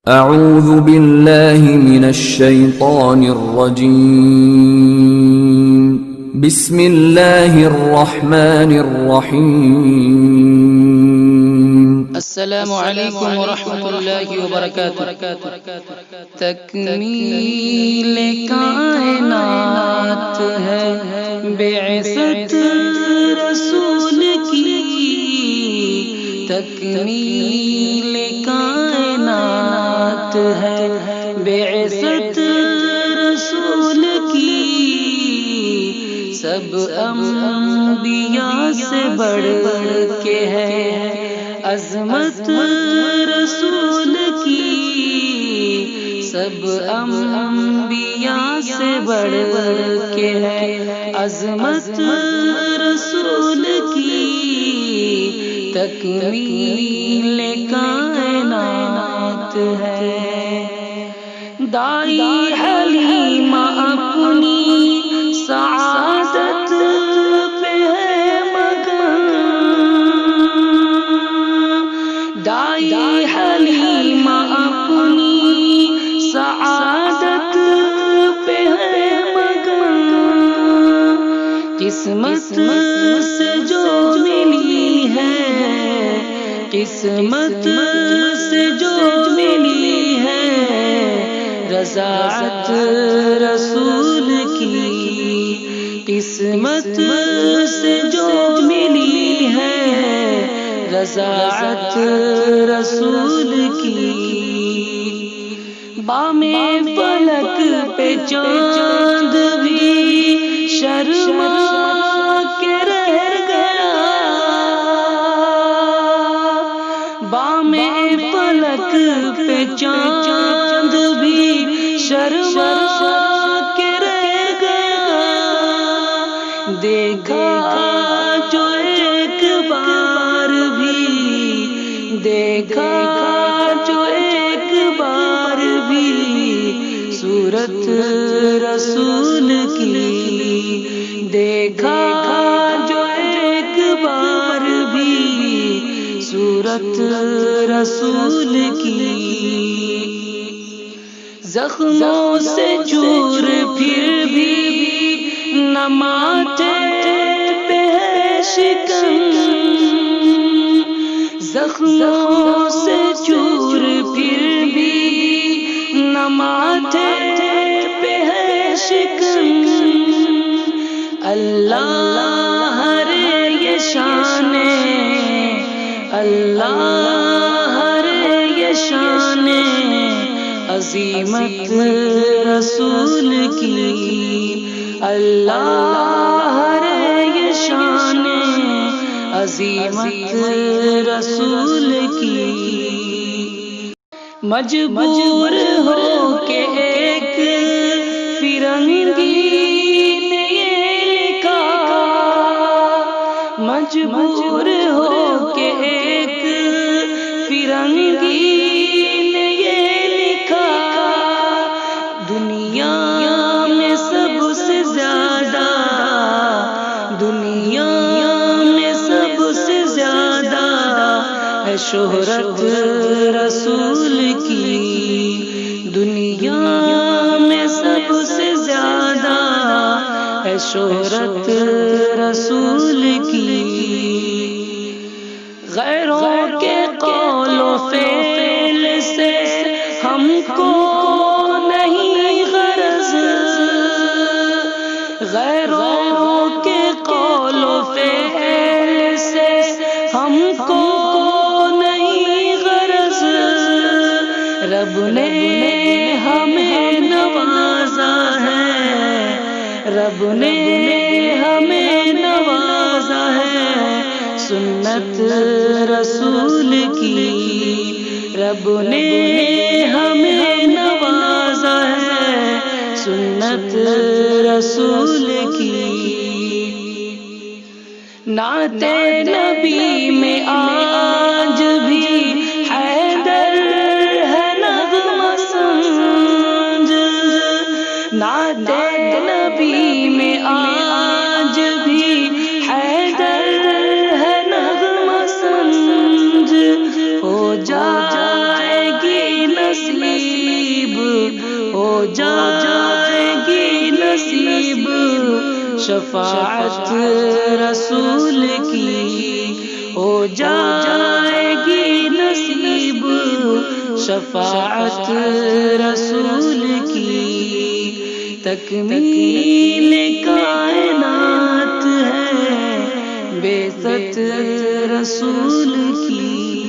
اعوذ باللہ من الشیطان الرجیم بسم اللہ الرحمن الرحیم السلام علیکم ورحمۃ اللہ وبرکاتہ۔ تکمیل کائنات ہے بعثت رسول کی، تکمیل کائنات ہے بعثت رسول کی، سب انبیاء سے بڑھ کے ہے عظمت رسول کی، سب انبیاء سے بڑھ کے ہے عظمت رسول کی، تکمیل کائنات ہے۔ دائی حلیمہ اپنی سعادت پہ ہے مگن، دائی حلیمہ اپنی سعادت پہ ہے مگن، قسمت سے جو ملی ہے، قسمت سے جو ملی ہے رضاعت رسول کی، قسمت سے جو ملی ہے رضاعت رسول کی، بام فلک پہ چاند بھی شرما کے رہ گیا، بام فلک پہ چاند بھی شرما کے رہ گیا، دیکھا جو ایک بار بھی، دیکھا جو ایک بار بھی صورت رسول کی، دیکھا جو ایک بار بھی صورت رسول کی، زخموں سے چور پھر بھی نہ ماتھے پہ ہے شکن، زخموں سے چور پھر بھی نہ ماتھے پہ ہے شکن، اللہ رے یہ شان، اللہ رے یہ شان عظیمت رسول کی، اللہ رے یہ شان عظیمت رسول کی، مجبور ہو کے ایک فرنگی نے یہ لکھا، مجبور ہو کے ایک فرنگی نے یہ لکھا، دنیا میں سب سے زیادہ، دنیا میں سب سے زیادہ ہے شہرت رسول کی، دنیا میں سب سے زیادہ ہے شہرت رسول کی، غیروں کے قول و فعل سے ہم کو نہیں غرض، غیروں کے قول و فعل سے ہم کو نہیں غرض، رب نے ہمیں نوازا ہے، رب نے ہمیں نوازا ہے سنت رسول کی، رب نے ہمیں نوازا ہے سنت رسول کی، نعت نبی میں آج بھی حیدر ہے نغمہ سنج، نعت نبی میں آج بھی حیدر ہے نغمہ سنج، ہو جائے گی نسل جائے گی نصیب شفاعت رسول کی، ہو جائے گی نصیب شفاعت رسول کی، تکمیل کائنات ہے بعثت رسول کی۔